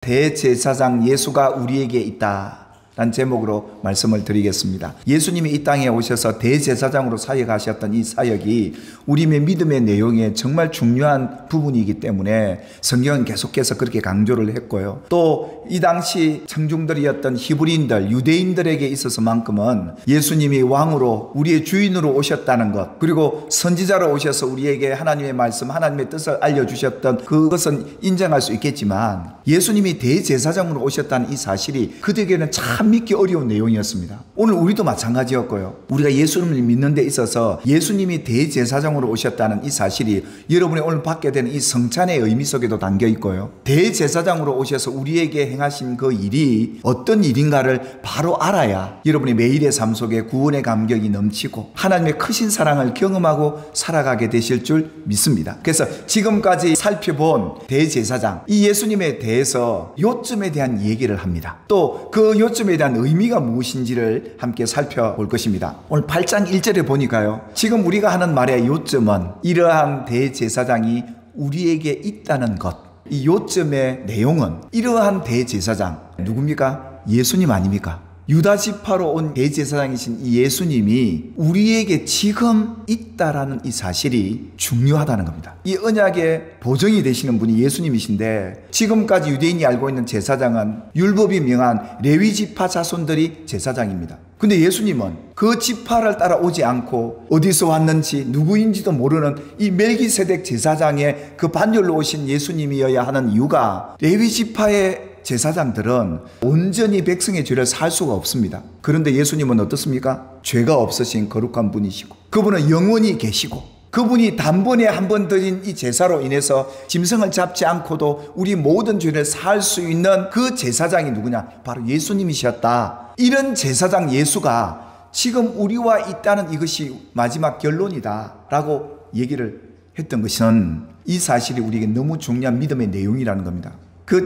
대제사장 예수가 우리에게 있다 라는 제목으로 말씀을 드리겠습니다. 예수님이 이 땅에 오셔서 대제사장으로 사역하셨던 이 사역이 우리의 믿음의 내용에 정말 중요한 부분이기 때문에 성경은 계속해서 그렇게 강조를 했고요. 또 이 당시 청중들이었던 히브리인들, 유대인들에게 있어서만큼은 예수님이 왕으로 우리의 주인으로 오셨다는 것, 그리고 선지자로 오셔서 우리에게 하나님의 말씀, 하나님의 뜻을 알려주셨던 그것은 인정할 수 있겠지만, 예수님이 대제사장으로 오셨다는 이 사실이 그들에게는 참 믿기 어려운 내용이었습니다. 오늘 우리도 마찬가지였고요. 우리가 예수님을 믿는 데 있어서 예수님이 대제사장으로 오셨다는 이 사실이 여러분이 오늘 받게 되는 이 성찬의 의미 속에도 담겨 있고요. 대제사장으로 오셔서 우리에게 행하신 그 일이 어떤 일인가를 바로 알아야 여러분이 매일의 삶 속에 구원의 감격이 넘치고 하나님의 크신 사랑을 경험하고 살아가게 되실 줄 믿습니다. 그래서 지금까지 살펴본 대제사장, 이 예수님에 대해서 요점에 대한 얘기를 합니다. 또 그 요점에 대한 의미가 무엇인지를 함께 살펴볼 것입니다. 오늘 8장 1절에 보니까요, 지금 우리가 하는 말의 요점은 이러한 대제사장이 우리에게 있다는 것, 이 요점의 내용은 이러한 대제사장 누굽니까? 예수님 아닙니까? 유다 지파로 온 대제사장이신 이 예수님이 우리에게 지금 있다라는 이 사실이 중요하다는 겁니다. 이 언약의 보증이 되시는 분이 예수님이신데, 지금까지 유대인이 알고 있는 제사장은 율법이 명한 레위 지파 자손들이 제사장입니다. 근데 예수님은 그 지파를 따라오지 않고 어디서 왔는지 누구인지도 모르는 이 멜기세덱 제사장의 그 반열로 오신 예수님이어야 하는 이유가, 레위 지파의 제사장들은 온전히 백성의 죄를 살 수가 없습니다. 그런데 예수님은 어떻습니까? 죄가 없으신 거룩한 분이시고, 그분은 영원히 계시고, 그분이 단번에 한 번 드린 이 제사로 인해서 짐승을 잡지 않고도 우리 모든 죄를 살 수 있는 그 제사장이 누구냐? 바로 예수님이셨다. 이런 제사장 예수가 지금 우리와 있다는 이것이 마지막 결론이다 라고 얘기를 했던 것은, 이 사실이 우리에게 너무 중요한 믿음의 내용이라는 겁니다.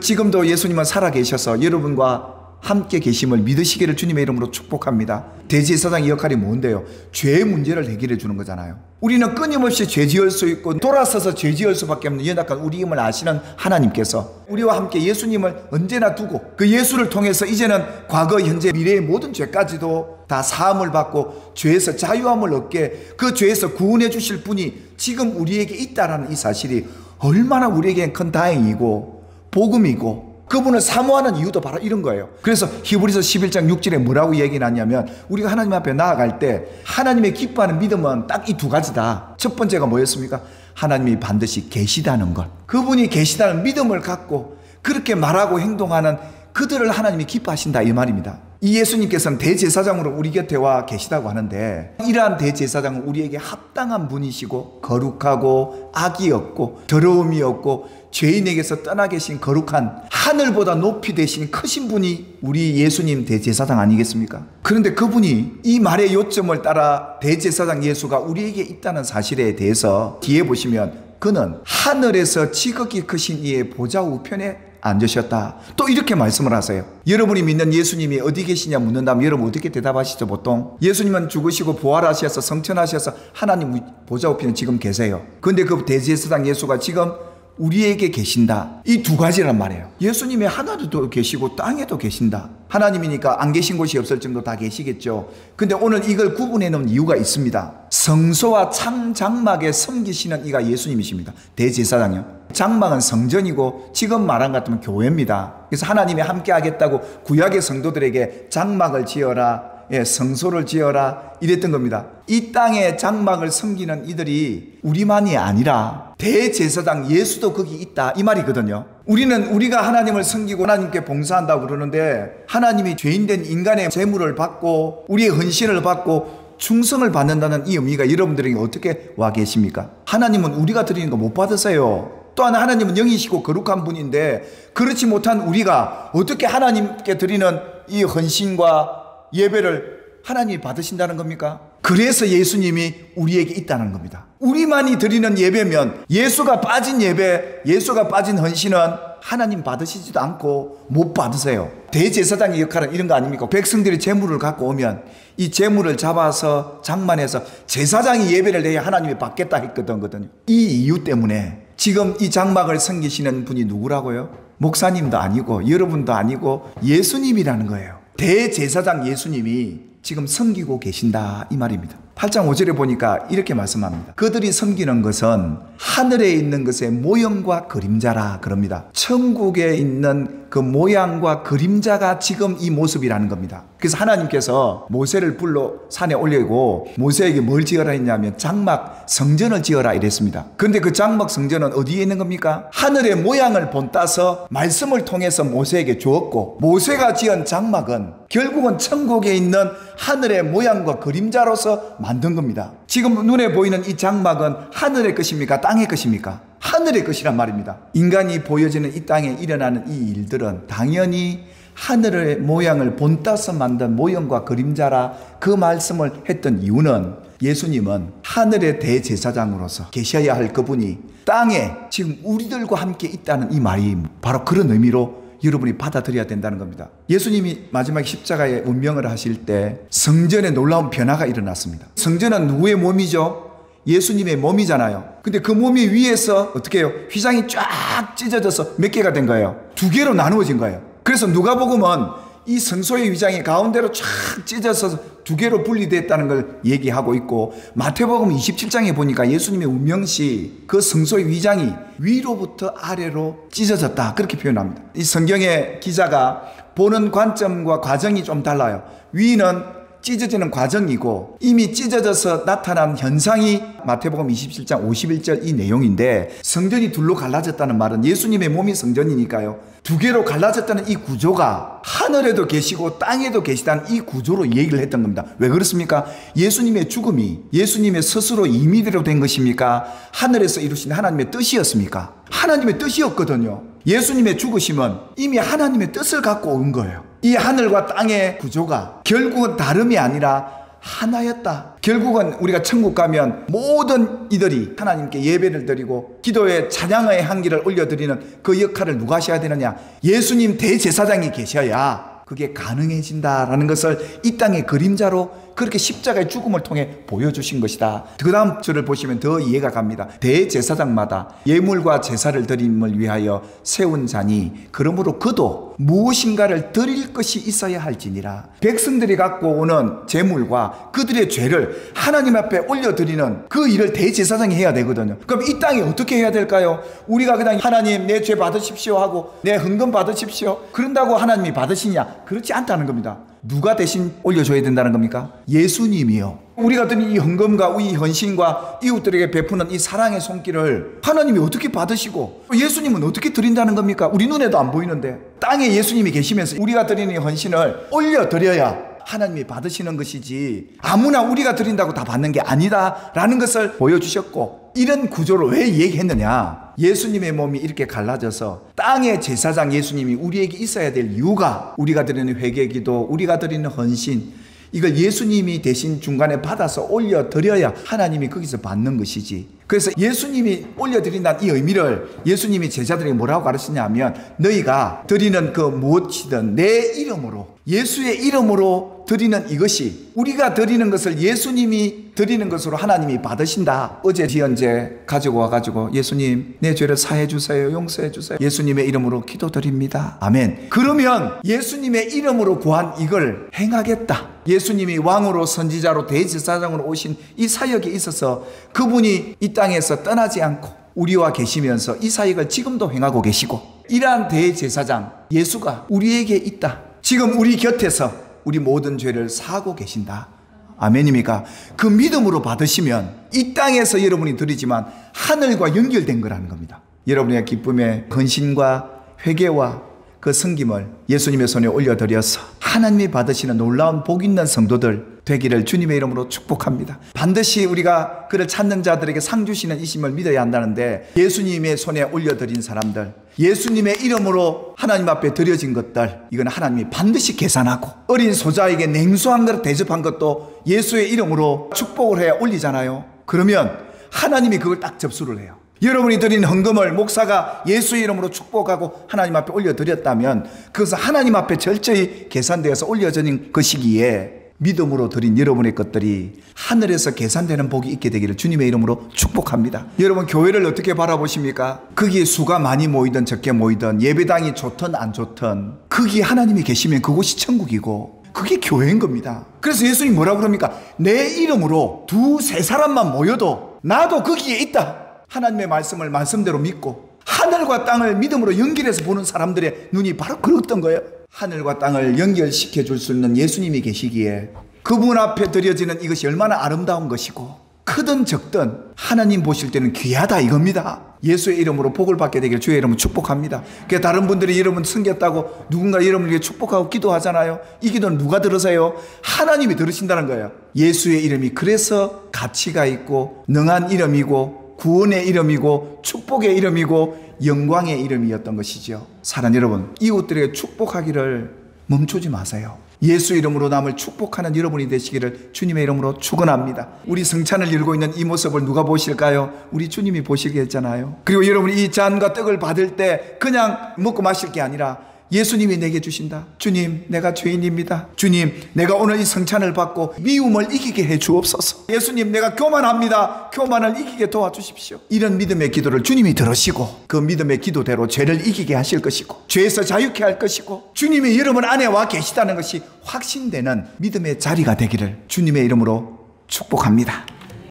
지금도 예수님은 살아계셔서 여러분과 함께 계심을 믿으시기를 주님의 이름으로 축복합니다. 대제사장의 역할이 뭔데요? 죄의 문제를 해결해 주는 거잖아요. 우리는 끊임없이 죄 지을 수 있고 돌아서서 죄 지을 수밖에 없는 연약한 우리 힘을 아시는 하나님께서 우리와 함께 예수님을 언제나 두고, 그 예수를 통해서 이제는 과거, 현재, 미래의 모든 죄까지도 다 사함을 받고 죄에서 자유함을 얻게, 그 죄에서 구원해 주실 분이 지금 우리에게 있다는 이 사실이 얼마나 우리에겐 큰 다행이고 복음이고, 그분을 사모하는 이유도 바로 이런 거예요. 그래서 히브리서 11장 6절에 뭐라고 얘기를 하냐면, 우리가 하나님 앞에 나아갈 때 하나님의 기뻐하는 믿음은 딱 이 두 가지다. 첫 번째가 뭐였습니까? 하나님이 반드시 계시다는 것. 그분이 계시다는 믿음을 갖고 그렇게 말하고 행동하는 그들을 하나님이 기뻐하신다, 이 말입니다. 이 예수님께서는 대제사장으로 우리 곁에 와 계시다고 하는데, 이러한 대제사장은 우리에게 합당한 분이시고 거룩하고 악이 없고 더러움이 없고 죄인에게서 떠나 계신 거룩한, 하늘보다 높이 되신 크신 분이 우리 예수님 대제사장 아니겠습니까? 그런데 그분이 이 말의 요점을 따라 대제사장 예수가 우리에게 있다는 사실에 대해서 뒤에 보시면, 그는 하늘에서 지극히 크신 이의 보좌 우편에 앉으셨다. 또 이렇게 말씀을 하세요. 여러분이 믿는 예수님이 어디 계시냐 묻는다면 여러분 어떻게 대답하시죠? 보통 예수님은 죽으시고 부활하셔서 성천하셔서 하나님 보좌 우편에 지금 계세요. 그런데 그 대제사장 예수가 지금 우리에게 계신다. 이 두 가지란 말이에요. 예수님이 하늘에도 계시고 땅에도 계신다. 하나님이니까 안 계신 곳이 없을 정도 다 계시겠죠. 근데 오늘 이걸 구분해 놓은 이유가 있습니다. 성소와 창장막에 섬기시는 이가 예수님이십니다. 대제사장이요. 장막은 성전이고 지금 말한 것 같으면 교회입니다. 그래서 하나님이 함께 하겠다고 구약의 성도들에게 장막을 지어라, 성소를 지어라 이랬던 겁니다. 이 땅에 장막을 섬기는 이들이 우리만이 아니라 대제사장 예수도 거기 있다, 이 말이거든요. 우리가 하나님을 섬기고 하나님께 봉사한다고 그러는데, 하나님이 죄인된 인간의 제물을 받고 우리의 헌신을 받고 충성을 받는다는 이 의미가 여러분들에게 어떻게 와 계십니까? 하나님은 우리가 드리는 거 못 받으세요. 또한 하나님은 영이시고 거룩한 분인데, 그렇지 못한 우리가 어떻게 하나님께 드리는 이 헌신과 예배를 하나님이 받으신다는 겁니까? 그래서 예수님이 우리에게 있다는 겁니다. 우리만이 드리는 예배면, 예수가 빠진 예배, 예수가 빠진 헌신은 하나님 받으시지도 않고 못 받으세요. 대제사장의 역할은 이런 거 아닙니까? 백성들이 제물을 갖고 오면 이 제물을 잡아서 장만해서 제사장이 예배를 내야 하나님이 받겠다 했거든요. 이 이유 때문에 지금 이 장막을 섬기시는 분이 누구라고요? 목사님도 아니고 여러분도 아니고 예수님이라는 거예요. 대제사장 예수님이 지금 섬기고 계신다 이 말입니다. 8장 5절에 보니까 이렇게 말씀합니다. 그들이 섬기는 것은 하늘에 있는 것의 모형과 그림자라 그럽니다. 천국에 있는 그 모양과 그림자가 지금 이 모습이라는 겁니다. 그래서 하나님께서 모세를 불러 산에 올리고 모세에게 뭘 지어라 했냐면 장막 성전을 지어라 이랬습니다. 그런데 그 장막 성전은 어디에 있는 겁니까? 하늘의 모양을 본따서 말씀을 통해서 모세에게 주었고, 모세가 지은 장막은 결국은 천국에 있는 하늘의 모양과 그림자로서 만든 겁니다. 지금 눈에 보이는 이 장막은 하늘의 것입니까? 땅의 것입니까? 하늘의 것이란 말입니다. 인간이 보여지는 이 땅에 일어나는 이 일들은 당연히 하늘의 모양을 본따서 만든 모형과 그림자라 그 말씀을 했던 이유는 예수님은 하늘의 대제사장으로서 계셔야 할 그분이 땅에 지금 우리들과 함께 있다는 이 말이 바로 그런 의미로 여러분이 받아들여야 된다는 겁니다. 예수님이 마지막 십자가에 운명을 하실 때 성전에 놀라운 변화가 일어났습니다. 성전은 누구의 몸이죠? 예수님의 몸이잖아요. 근데 그 몸이 위에서 어떻게 해요? 휘장이 쫙 찢어져서 몇 개가 된 거예요? 2개로 나누어진 거예요. 그래서 누가복음은 이 성소의 휘장이 가운데로 쫙 찢어서 2개로 분리됐다는 걸 얘기하고 있고, 마태복음 27장에 보니까 예수님의 운명시 그 성소의 휘장이 위로부터 아래로 찢어졌다 그렇게 표현합니다. 이 성경의 기자가 보는 관점과 과정이 좀 달라요. 위는 찢어지는 과정이고 이미 찢어져서 나타난 현상이 마태복음 27장 51절 이 내용인데, 성전이 둘로 갈라졌다는 말은 예수님의 몸이 성전이니까요. 2개로 갈라졌다는 이 구조가 하늘에도 계시고 땅에도 계시다는 이 구조로 얘기를 했던 겁니다. 왜 그렇습니까? 예수님의 죽음이 예수님의 스스로 임의대로 된 것입니까? 하늘에서 이루신 하나님의 뜻이었습니까? 하나님의 뜻이었거든요. 예수님의 죽으심은 이미 하나님의 뜻을 갖고 온 거예요. 이 하늘과 땅의 구조가 결국은 다름이 아니라 하나였다. 결국은 우리가 천국 가면 모든 이들이 하나님께 예배를 드리고 기도의 찬양의 향기를 올려드리는 그 역할을 누가 하셔야 되느냐? 예수님 대제사장이 계셔야 그게 가능해진다라는 것을 이 땅의 그림자로 그렇게 십자가의 죽음을 통해 보여주신 것이다. 그 다음 절을 보시면 더 이해가 갑니다. 대제사장마다 예물과 제사를 드림을 위하여 세운 자니 그러므로 그도 무엇인가를 드릴 것이 있어야 할지니라. 백성들이 갖고 오는 제물과 그들의 죄를 하나님 앞에 올려드리는 그 일을 대제사장이 해야 되거든요. 그럼 이 땅에 어떻게 해야 될까요? 우리가 그냥 하나님 내 죄 받으십시오 하고 내 헌금 받으십시오 그런다고 하나님이 받으시냐? 그렇지 않다는 겁니다. 누가 대신 올려줘야 된다는 겁니까? 예수님이요. 우리가 드린 이 헌금과 이 헌신과 이웃들에게 베푸는 이 사랑의 손길을 하나님이 어떻게 받으시고 예수님은 어떻게 드린다는 겁니까? 우리 눈에도 안 보이는데 땅에 예수님이 계시면서 우리가 드리는 이 헌신을 올려드려야 하나님이 받으시는 것이지 아무나 우리가 드린다고 다 받는 게 아니다라는 것을 보여주셨고, 이런 구조를 왜 얘기했느냐? 예수님의 몸이 이렇게 갈라져서 땅의 제사장 예수님이 우리에게 있어야 될 이유가 우리가 드리는 회개기도, 우리가 드리는 헌신, 이걸 예수님이 대신 중간에 받아서 올려드려야 하나님이 거기서 받는 것이지. 그래서 예수님이 올려드린다는 이 의미를 예수님이 제자들에게 뭐라고 가르치냐면, 너희가 드리는 그 무엇이든 내 이름으로, 예수의 이름으로 드리는 이것이, 우리가 드리는 것을 예수님이 드리는 것으로 하나님이 받으신다. 어제 지연제 가지고 와가지고 예수님 내 죄를 사해 주세요, 용서해 주세요, 예수님의 이름으로 기도드립니다, 아멘. 그러면 예수님의 이름으로 구한 이걸 행하겠다. 예수님이 왕으로 선지자로 대제사장으로 오신 이 사역에 있어서 그분이 이 땅에서 떠나지 않고 우리와 계시면서 이 사역을 지금도 행하고 계시고, 이러한 대제사장 예수가 우리에게 있다. 지금 우리 곁에서 우리 모든 죄를 사하고 계신다. 아멘입니까? 그 믿음으로 받으시면 이 땅에서 여러분이 드리지만 하늘과 연결된 거라는 겁니다. 여러분의 기쁨의 헌신과 회개와 그 섬김을 예수님의 손에 올려드려서 하나님이 받으시는 놀라운 복 있는 성도들 되기를 주님의 이름으로 축복합니다. 반드시 우리가 그를 찾는 자들에게 상 주시는 이심을 믿어야 한다는데, 예수님의 손에 올려드린 사람들, 예수님의 이름으로 하나님 앞에 드려진 것들, 이건 하나님이 반드시 계산하고, 어린 소자에게 냉수한 것을 대접한 것도 예수의 이름으로 축복을 해야 올리잖아요. 그러면 하나님이 그걸 딱 접수를 해요. 여러분이 드린 헌금을 목사가 예수의 이름으로 축복하고 하나님 앞에 올려드렸다면 그것은 하나님 앞에 철저히 계산되어서 올려진 것이기에 믿음으로 드린 여러분의 것들이 하늘에서 계산되는 복이 있게 되기를 주님의 이름으로 축복합니다. 여러분, 교회를 어떻게 바라보십니까? 거기에 수가 많이 모이든 적게 모이든, 예배당이 좋든 안 좋든, 거기에 하나님이 계시면 그곳이 천국이고 그게 교회인 겁니다. 그래서 예수님이 뭐라고 그럽니까? 내 이름으로 두세 사람만 모여도 나도 거기에 있다. 하나님의 말씀을 말씀대로 믿고 하늘과 땅을 믿음으로 연결해서 보는 사람들의 눈이 바로 그랬던 거예요. 하늘과 땅을 연결시켜 줄 수 있는 예수님이 계시기에 그분 앞에 드려지는 이것이 얼마나 아름다운 것이고, 크든 적든 하나님 보실 때는 귀하다 이겁니다. 예수의 이름으로 복을 받게 되기를 주의 이름으로 축복합니다. 그러니까 다른 분들이 여러분 섬겼다고 누군가 여러분에게 축복하고 기도하잖아요. 이 기도는 누가 들으세요? 하나님이 들으신다는 거예요. 예수의 이름이 그래서 가치가 있고 능한 이름이고 구원의 이름이고 축복의 이름이고 영광의 이름이었던 것이죠. 사랑하는 여러분, 이웃들에게 축복하기를 멈추지 마세요. 예수 이름으로 남을 축복하는 여러분이 되시기를 주님의 이름으로 축원합니다. 우리 성찬을 이루고 있는 이 모습을 누가 보실까요? 우리 주님이 보시게 했잖아요. 그리고 여러분이 이 잔과 떡을 받을 때 그냥 먹고 마실 게 아니라 예수님이 내게 주신다. 주님, 내가 죄인입니다. 주님, 내가 오늘 이 성찬을 받고 미움을 이기게 해 주옵소서. 예수님, 내가 교만합니다. 교만을 이기게 도와주십시오. 이런 믿음의 기도를 주님이 들으시고 그 믿음의 기도대로 죄를 이기게 하실 것이고 죄에서 자유케 할 것이고 주님이 여러분 안에 와 계시다는 것이 확신되는 믿음의 자리가 되기를 주님의 이름으로 축복합니다.